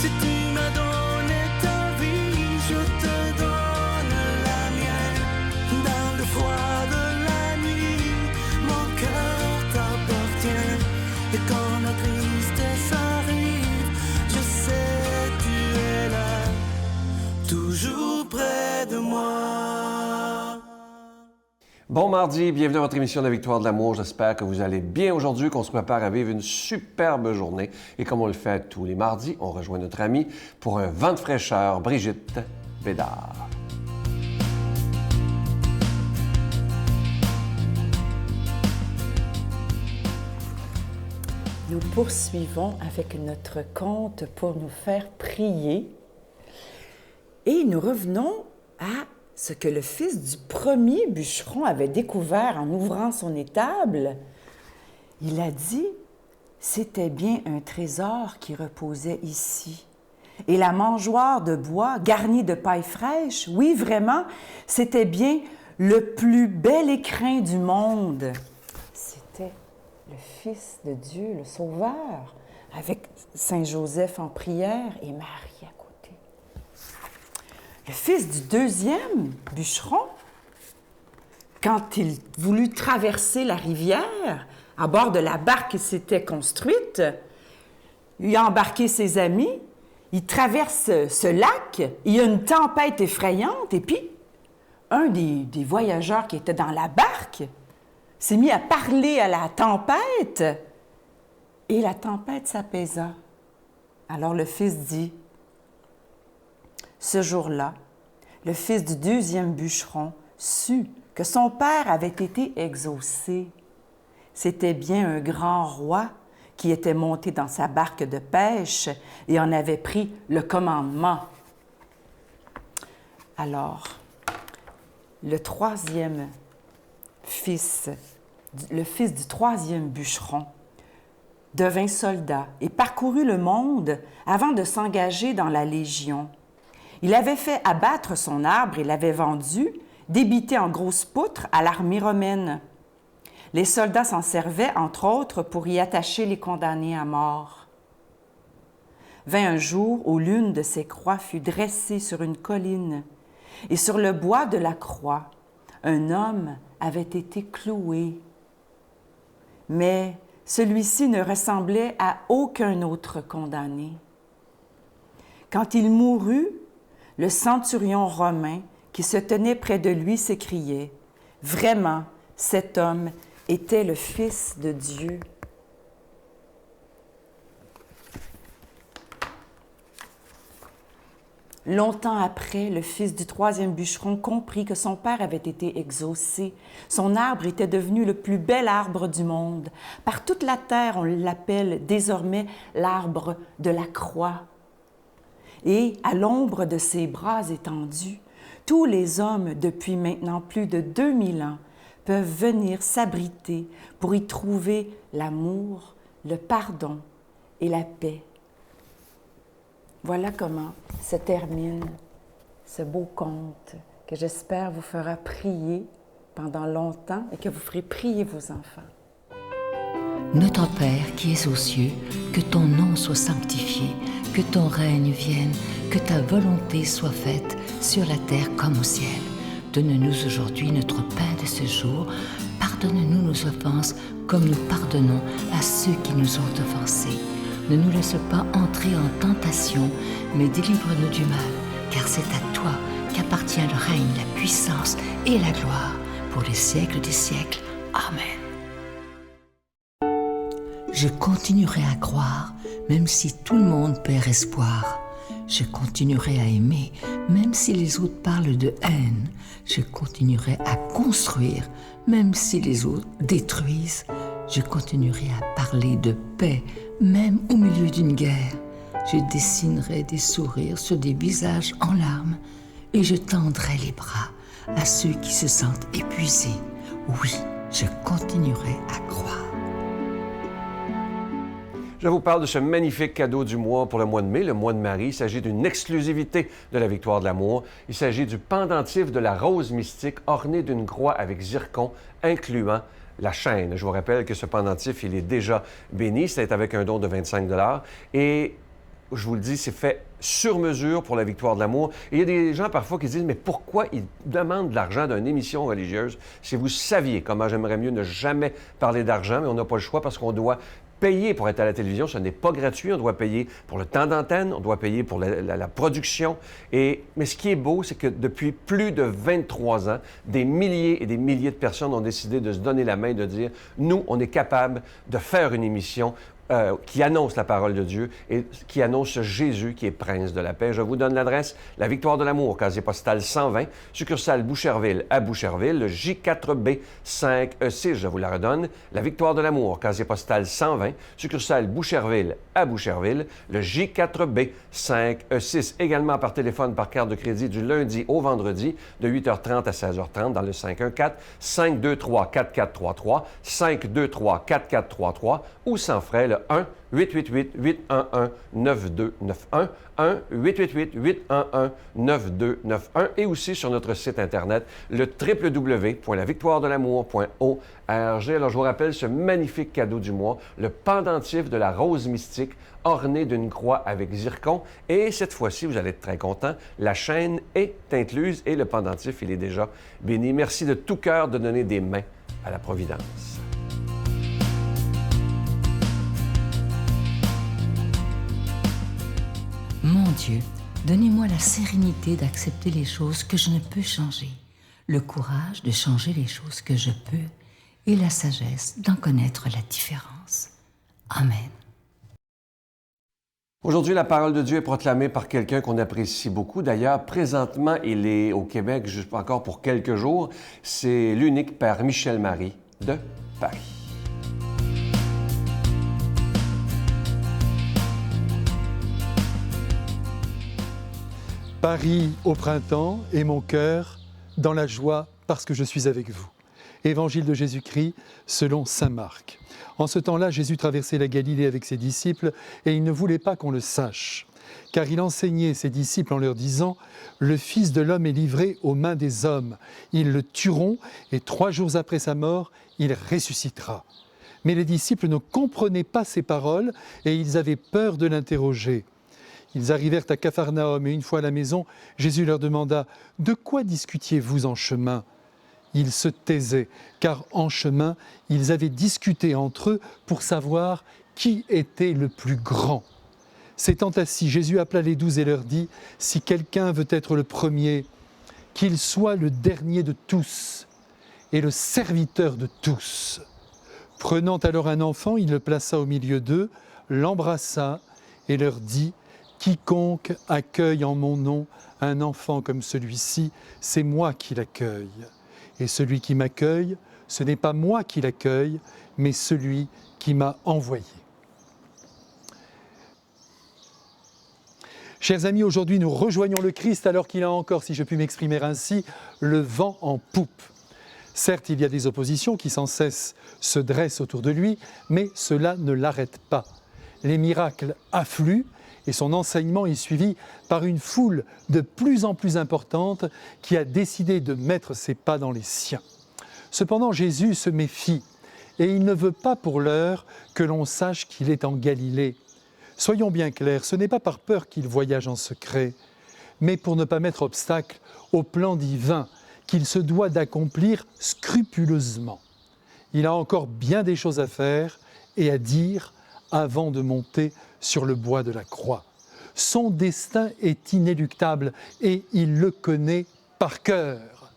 Si tu m'as donné ta vie, je te donne la mienne. Dans le froid de la nuit, mon cœur t'appartient. Et quand la tristesse arrive, je sais tu es là, toujours près de moi. Bon mardi, bienvenue à votre émission de la Victoire de l'amour. J'espère que vous allez bien aujourd'hui, qu'on se prépare à vivre une superbe journée. Et comme on le fait tous les mardis, on rejoint notre amie pour un vent de fraîcheur, Brigitte Bédard. Nous poursuivons avec notre conte pour nous faire prier. Et nous revenons à ce que le fils du premier bûcheron avait découvert en ouvrant son étable. Il a dit, c'était bien un trésor qui reposait ici. Et la mangeoire de bois garnie de paille fraîche, oui, vraiment, c'était bien le plus bel écrin du monde. C'était le Fils de Dieu, le Sauveur, avec Saint Joseph en prière et Marie à côté. Le fils du deuxième bûcheron, quand il voulut traverser la rivière à bord de la barque qui s'était construite, il a embarqué ses amis, il traverse ce lac, il y a une tempête effrayante, et puis un des voyageurs qui était dans la barque s'est mis à parler à la tempête, et la tempête s'apaisa. Alors le fils dit, ce jour-là, le fils du deuxième bûcheron sut que son père avait été exaucé. C'était bien un grand roi qui était monté dans sa barque de pêche et en avait pris le commandement. Alors, le troisième fils, le fils du troisième bûcheron, devint soldat et parcourut le monde avant de s'engager dans la Légion. Il avait fait abattre son arbre et l'avait vendu, débité en grosses poutres, à l'armée romaine. Les soldats s'en servaient, entre autres, pour y attacher les condamnés à mort. Vint un jour où l'une de ces croix fut dressée sur une colline, et sur le bois de la croix, un homme avait été cloué. Mais celui-ci ne ressemblait à aucun autre condamné. Quand il mourut, le centurion romain qui se tenait près de lui s'écriait, « Vraiment, cet homme était le Fils de Dieu. » Longtemps après, le fils du troisième bûcheron comprit que son père avait été exaucé. Son arbre était devenu le plus bel arbre du monde. Par toute la terre, on l'appelle désormais l'arbre de la croix. Et à l'ombre de ses bras étendus, tous les hommes, depuis maintenant plus de 2000 ans, peuvent venir s'abriter pour y trouver l'amour, le pardon et la paix. Voilà comment se termine ce beau conte que j'espère vous fera prier pendant longtemps et que vous ferez prier vos enfants. Notre Père qui es aux cieux, que ton nom soit sanctifié, que ton règne vienne, que ta volonté soit faite sur la terre comme au ciel. Donne-nous aujourd'hui notre pain de ce jour. Pardonne-nous nos offenses comme nous pardonnons à ceux qui nous ont offensés. Ne nous laisse pas entrer en tentation, mais délivre-nous du mal, car c'est à toi qu'appartient le règne, la puissance et la gloire pour les siècles des siècles. Amen. Je continuerai à croire, même si tout le monde perd espoir. Je continuerai à aimer, même si les autres parlent de haine. Je continuerai à construire, même si les autres détruisent. Je continuerai à parler de paix, même au milieu d'une guerre. Je dessinerai des sourires sur des visages en larmes et je tendrai les bras à ceux qui se sentent épuisés. Oui, je continuerai à croire. Je vous parle de ce magnifique cadeau du mois pour le mois de mai, le mois de Marie. Il s'agit d'une exclusivité de la Victoire de l'amour. Il s'agit du pendentif de la rose mystique orné d'une croix avec zircon, incluant la chaîne. Je vous rappelle que ce pendentif, il est déjà béni. C'est avec un don de 25 $. Et je vous le dis, c'est fait sur mesure pour la victoire de l'amour. Et il y a des gens parfois qui disent, mais pourquoi ils demandent de l'argent d'une émission religieuse? Si vous saviez comment j'aimerais mieux ne jamais parler d'argent, mais on n'a pas le choix parce qu'on doit payer pour être à la télévision. Ce n'est pas gratuit. On doit payer pour le temps d'antenne, on doit payer pour la production. Mais ce qui est beau, c'est que depuis plus de 23 ans, des milliers et des milliers de personnes ont décidé de se donner la main, de dire, nous, on est capable de faire une émission qui annonce la parole de Dieu et qui annonce Jésus qui est prince de la paix. Je vous donne l'adresse, la Victoire de l'amour, casier postal 120, succursale Boucherville à Boucherville, le J4B 5E6, je vous la redonne, la Victoire de l'amour, casier postal 120, succursale Boucherville à Boucherville, le J4B 5E6, également par téléphone par carte de crédit du lundi au vendredi de 8h30 à 16h30 dans le 514-523-4433, 523-4433 ou sans frais le 1-888-811-9291, 1-888-811-9291 et aussi sur notre site Internet, le www.lavictoiredelamour.org. Alors, je vous rappelle ce magnifique cadeau du mois, le pendentif de la rose mystique orné d'une croix avec zircon. Et cette fois-ci, vous allez être très content, la chaîne est incluse et le pendentif, il est déjà béni. Merci de tout cœur de donner des mains à la Providence. Mon Dieu, donnez-moi la sérénité d'accepter les choses que je ne peux changer, le courage de changer les choses que je peux et la sagesse d'en connaître la différence. Amen. Aujourd'hui, la parole de Dieu est proclamée par quelqu'un qu'on apprécie beaucoup. D'ailleurs, présentement, il est au Québec juste encore pour quelques jours. C'est l'unique Père Michel Marie de Paris. Paris au printemps et mon cœur dans la joie parce que je suis avec vous. Évangile de Jésus-Christ selon saint Marc. En ce temps-là, Jésus traversait la Galilée avec ses disciples et il ne voulait pas qu'on le sache, car il enseignait ses disciples en leur disant « Le Fils de l'homme est livré aux mains des hommes. Ils le tueront et 3 jours après sa mort, il ressuscitera. » Mais les disciples ne comprenaient pas ces paroles et ils avaient peur de l'interroger. Ils arrivèrent à Capharnaüm et une fois à la maison, Jésus leur demanda « De quoi discutiez-vous en chemin ?» Ils se taisaient, car en chemin, ils avaient discuté entre eux pour savoir qui était le plus grand. S'étant assis, Jésus appela les 12 et leur dit « Si quelqu'un veut être le premier, qu'il soit le dernier de tous et le serviteur de tous. » Prenant alors un enfant, il le plaça au milieu d'eux, l'embrassa et leur dit « Quiconque accueille en mon nom un enfant comme celui-ci, c'est moi qui l'accueille. Et celui qui m'accueille, ce n'est pas moi qui l'accueille, mais celui qui m'a envoyé. » Chers amis, aujourd'hui nous rejoignons le Christ alors qu'il a encore, si je puis m'exprimer ainsi, le vent en poupe. Certes, il y a des oppositions qui sans cesse se dressent autour de lui, mais cela ne l'arrête pas. Les miracles affluent, et son enseignement est suivi par une foule de plus en plus importante qui a décidé de mettre ses pas dans les siens. Cependant, Jésus se méfie et il ne veut pas pour l'heure que l'on sache qu'il est en Galilée. Soyons bien clairs, ce n'est pas par peur qu'il voyage en secret, mais pour ne pas mettre obstacle au plan divin qu'il se doit d'accomplir scrupuleusement. Il a encore bien des choses à faire et à dire avant de monter sur le bois de la croix. Son destin est inéluctable et il le connaît par cœur.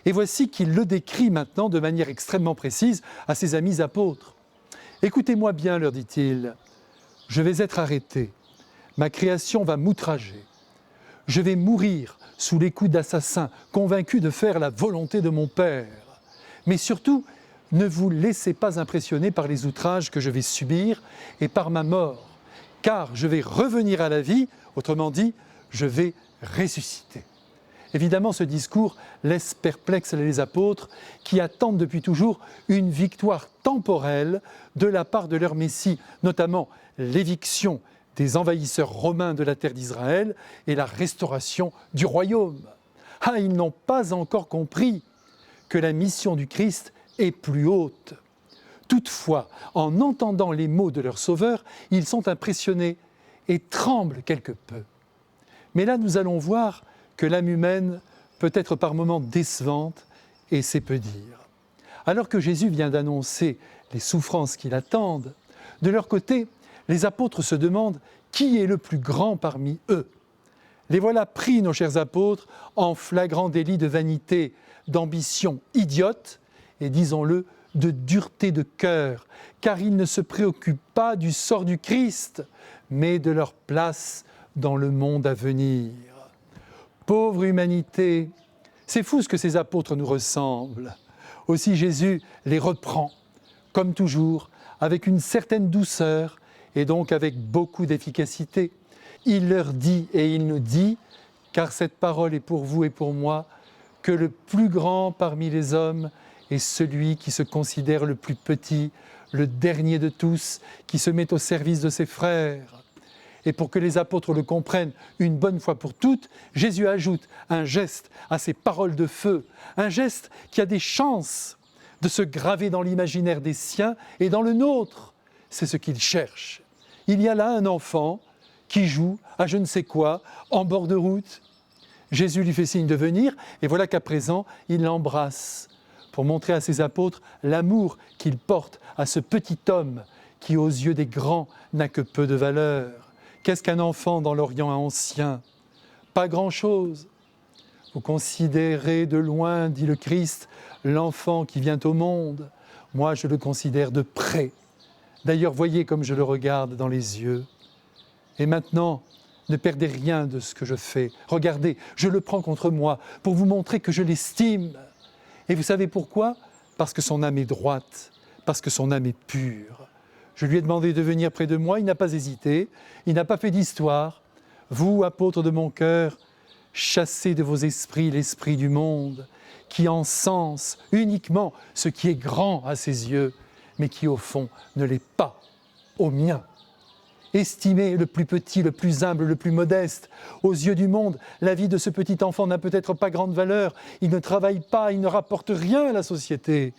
Et voici qu'il le décrit maintenant de manière extrêmement précise à ses amis apôtres. « Écoutez-moi bien, leur dit-il, je vais être arrêté, ma création va m'outrager, je vais mourir sous les coups d'assassins, convaincu de faire la volonté de mon Père. Mais surtout, ne vous laissez pas impressionner par les outrages que je vais subir et par ma mort. Car je vais revenir à la vie, autrement dit, je vais ressusciter. » Évidemment, ce discours laisse perplexes les apôtres qui attendent depuis toujours une victoire temporelle de la part de leur Messie, notamment l'éviction des envahisseurs romains de la terre d'Israël et la restauration du royaume. Ah, ils n'ont pas encore compris que la mission du Christ est plus haute. Toutefois, en entendant les mots de leur Sauveur, ils sont impressionnés et tremble quelque peu. Mais là, nous allons voir que l'âme humaine peut être par moments décevante, et c'est peu dire. Alors que Jésus vient d'annoncer les souffrances qui l'attendent, de leur côté, les apôtres se demandent qui est le plus grand parmi eux. Les voilà pris, nos chers apôtres, en flagrant délit de vanité, d'ambition idiote et, disons-le, de dureté de cœur, car ils ne se préoccupent pas du sort du Christ, mais de leur place dans le monde à venir. Pauvre humanité, c'est fou ce que ces apôtres nous ressemblent. Aussi Jésus les reprend, comme toujours, avec une certaine douceur et donc avec beaucoup d'efficacité. Il leur dit et il nous dit, car cette parole est pour vous et pour moi, que le plus grand parmi les hommes est celui qui se considère le plus petit, le dernier de tous, qui se met au service de ses frères. Et pour que les apôtres le comprennent une bonne fois pour toutes, Jésus ajoute un geste à ces paroles de feu, un geste qui a des chances de se graver dans l'imaginaire des siens et dans le nôtre. C'est ce qu'il cherche. Il y a là un enfant qui joue à je ne sais quoi, en bord de route. Jésus lui fait signe de venir, et voilà qu'à présent, il l'embrasse pour montrer à ses apôtres l'amour qu'il porte à ce petit homme qui, aux yeux des grands, n'a que peu de valeur. Qu'est-ce qu'un enfant dans l'Orient ancien? Pas grand-chose. Vous considérez de loin, dit le Christ, l'enfant qui vient au monde. Moi, je le considère de près. D'ailleurs, voyez comme je le regarde dans les yeux. Et maintenant, ne perdez rien de ce que je fais. Regardez, je le prends contre moi pour vous montrer que je l'estime. Et vous savez pourquoi? Parce que son âme est droite, parce que son âme est pure. Je lui ai demandé de venir près de moi, il n'a pas hésité, il n'a pas fait d'histoire. Vous, apôtres de mon cœur, chassez de vos esprits l'esprit du monde, qui encense uniquement ce qui est grand à ses yeux, mais qui au fond ne l'est pas au mien. Estimez le plus petit, le plus humble, le plus modeste. Aux yeux du monde, la vie de ce petit enfant n'a peut-être pas grande valeur. Il ne travaille pas, il ne rapporte rien à la société.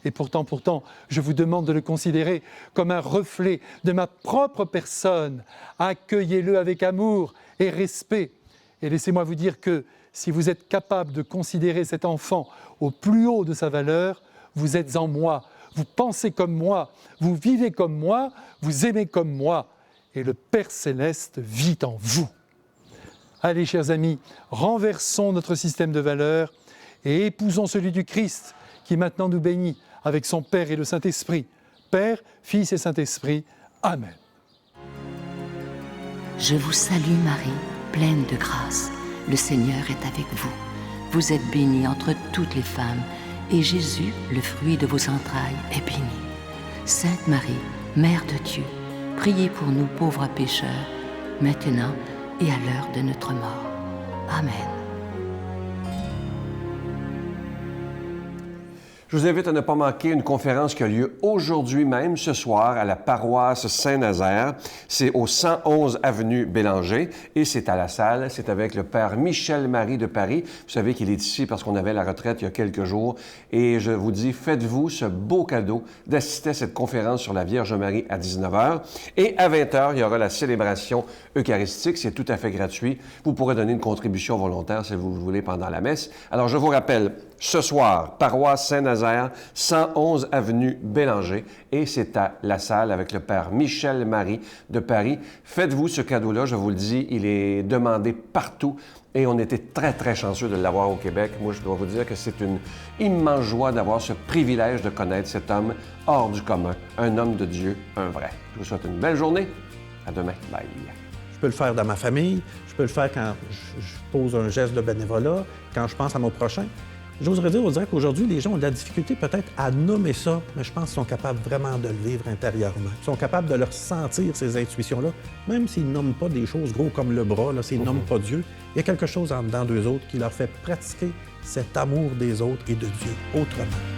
Et pourtant, je vous demande de le considérer comme un reflet de ma propre personne. Accueillez-le avec amour et respect. Et laissez-moi vous dire que si vous êtes capable de considérer cet enfant au plus haut de sa valeur, vous êtes en moi, vous pensez comme moi, vous vivez comme moi, vous aimez comme moi. Et le Père Céleste vit en vous. Allez, chers amis, renversons notre système de valeurs et épousons celui du Christ qui maintenant nous bénit avec son Père et le Saint-Esprit. Père, Fils et Saint-Esprit. Amen. Je vous salue Marie, pleine de grâce. Le Seigneur est avec vous. Vous êtes bénie entre toutes les femmes, et Jésus, le fruit de vos entrailles, est béni. Sainte Marie, Mère de Dieu, priez pour nous pauvres pécheurs, maintenant et à l'heure de notre mort. Amen. Je vous invite à ne pas manquer une conférence qui a lieu aujourd'hui même, ce soir, à la paroisse Saint-Nazaire. C'est au 111 avenue Bélanger et c'est à la salle. C'est avec le Père Michel-Marie de Paris. Vous savez qu'il est ici parce qu'on avait la retraite il y a quelques jours. Et je vous dis, faites-vous ce beau cadeau d'assister à cette conférence sur la Vierge Marie à 19h. Et à 20h, il y aura la célébration eucharistique. C'est tout à fait gratuit. Vous pourrez donner une contribution volontaire si vous le voulez pendant la messe. Alors, je vous rappelle, ce soir, paroisse Saint-Nazaire, 111 avenue Bélanger, et c'est à la salle avec le Père Michel-Marie de Paris. Faites-vous ce cadeau-là, je vous le dis, il est demandé partout et on était très, très chanceux de l'avoir au Québec. Moi, je dois vous dire que c'est une immense joie d'avoir ce privilège de connaître cet homme hors du commun, un homme de Dieu, un vrai. Je vous souhaite une belle journée. À demain. Bye. Je peux le faire dans ma famille, je peux le faire quand je pose un geste de bénévolat, quand je pense à mon prochain. J'oserais dire, on dirait qu'aujourd'hui, les gens ont de la difficulté peut-être à nommer ça, mais je pense qu'ils sont capables vraiment de le vivre intérieurement. Ils sont capables de leur sentir, ces intuitions-là, même s'ils ne nomment pas des choses gros comme le bras, là, s'ils ne nomment pas Dieu. Il y a quelque chose en dedans d'eux autres qui leur fait pratiquer cet amour des autres et de Dieu autrement.